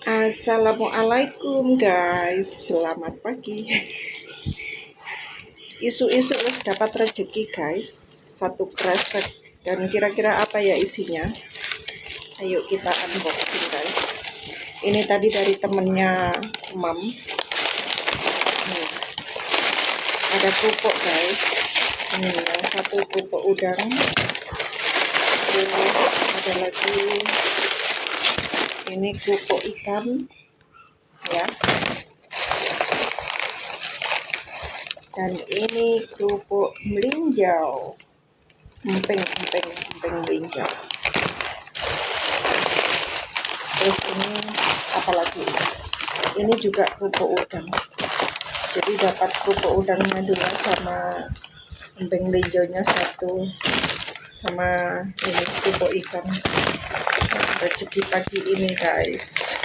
Assalamualaikum guys, selamat pagi. Isu-isu harus dapat rezeki guys, satu kresek. Dan kira-kira apa ya isinya? Ayo kita unboxing guys. Ini tadi dari temennya Mam. Ada kerupuk guys. Ini yang satu kerupuk udang. Terus ada lagi ini kerupuk ikan ya. Dan ini kerupuk melinjau, emping melinjau. Terus ini apalagi? Ini juga kerupuk udang. Jadi dapat kerupuk udangnya dulu sama emping melinjaunya satu, sama ini kerupuk ikan. Rezeki pagi ini guys.